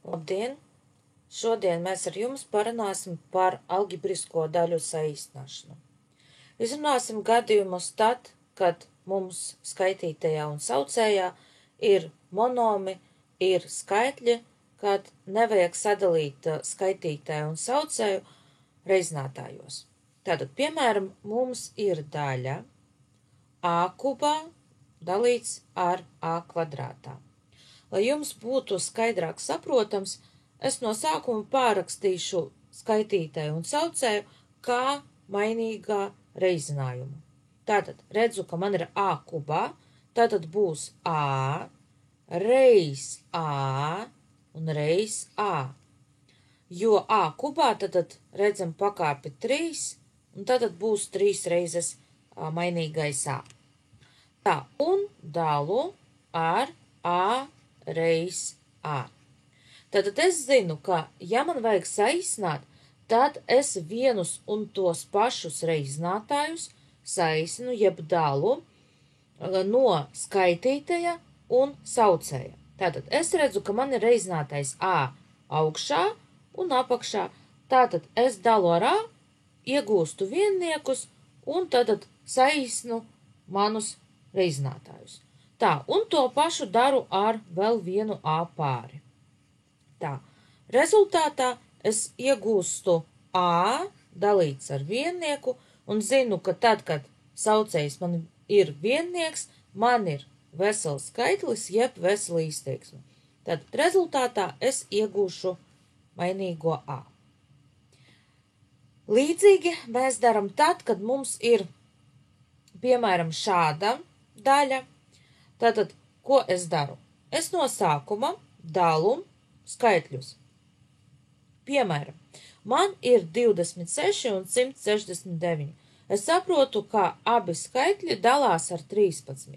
Labdien! Šodien mēs ar jums parunāsim par algebrisko daļu saīsināšanu. Izrunāsim gadījumus tad, kad mums skaitītajā un saucējā ir monomi, ir skaitļi, kad nevajag sadalīt skaitītāju un saucēju reizinātājos. Tātad, piemēram, mums ir daļa a kubā dalīts ar a kvadrātā. Lai jums būtu skaidrāk saprotams, es no sākuma pārrakstīšu skaitītāju un saucēju kā mainīgā reizinājumu. Tātad redzu, ka man ir a kubā, tātad būs a, reiz a un reiz a. Jo a kubā tad redzam pakāpi 3, un tad būs 3 reizes mainīgais a. Tā, un dalu ar a reiz a. Tātad es zinu, ka, ja man vajag saīsināt, tad es vienus un tos pašus reizinātājus saīsinu, jeb dalu no skaitītāja un saucēja. Tātad es redzu, ka man ir reizinātais a augšā un apakšā. Tātad es dalu ar a, iegūstu vienniekus un tad saīsinu manus reizinātājus. Tā, un to pašu daru ar vēl vienu a pāri. Tā, rezultātā es iegūstu a dalīts ar viennieku un zinu, ka tad, kad saucējs man ir viennieks, man ir vesels skaitlis, jeb vesela izteiksme. Tad rezultātā es iegūšu mainīgo a. Līdzīgi mēs daram tad, kad mums ir, piemēram, šāda daļa. Tātad, ko es daru? Es no sākuma dalu skaitļus. Piemēram, man ir 26 un 169. Es saprotu, ka abi skaitļi dalās ar 13.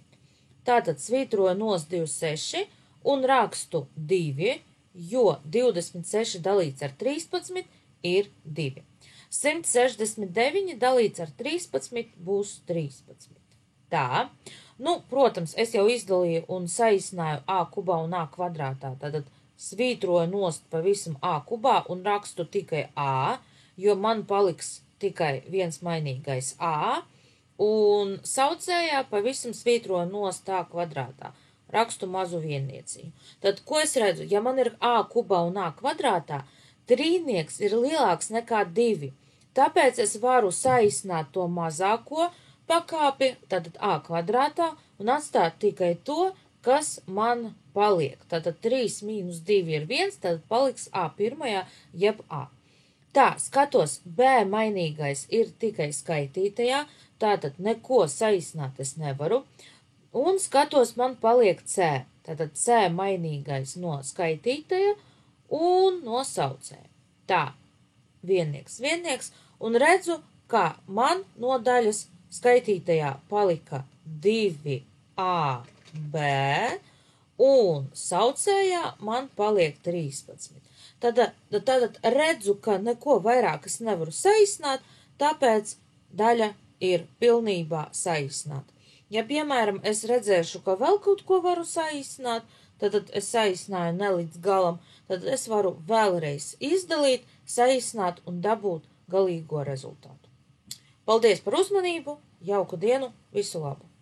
Tātad svītroju nost 26 un rakstu 2, jo 26 dalīts ar 13 ir 2. 169 dalīts ar 13 būs 13. Tā, protams, es jau izdalīju un saīsināju a kubā un a kvadrātā, tātad svītroju nost pavisam a kubā un rakstu tikai a, jo man paliks tikai viens mainīgais a, un saucējā pavisam svītroju nost a kvadrātā, rakstu mazu vienniecību. Tad, ko es redzu? Ja man ir a kubā un a kvadrātā, trīnieks ir lielāks nekā 2, tāpēc es varu saīsināt to mazāko pakāpi, tātad a kvadrātā, un atstāt tikai to, kas man paliek. Tātad 3 mīnus 2 ir 1, tad paliks a pirmajā, jeb a. Tā, skatos, b mainīgais ir tikai skaitītajā, tātad neko saīsināt es nevaru, un skatos, man paliek c. Tātad c mainīgais no skaitītāja un no saucēja. Tā, viennieks, un redzu, ka man no daļas skaitītajā palika 2ab, un saucējā man paliek 13. Tad redzu, ka neko vairāk es nevaru saīsināt, tāpēc daļa ir pilnībā saīsināta. Ja, piemēram, es redzēšu, ka vēl kaut ko varu saīsināt, tad es saīsināju ne līdz galam, tad es varu vēlreiz izdalīt, saīsināt un dabūt galīgo rezultātu. Paldies par uzmanību, jauku dienu, visu labu!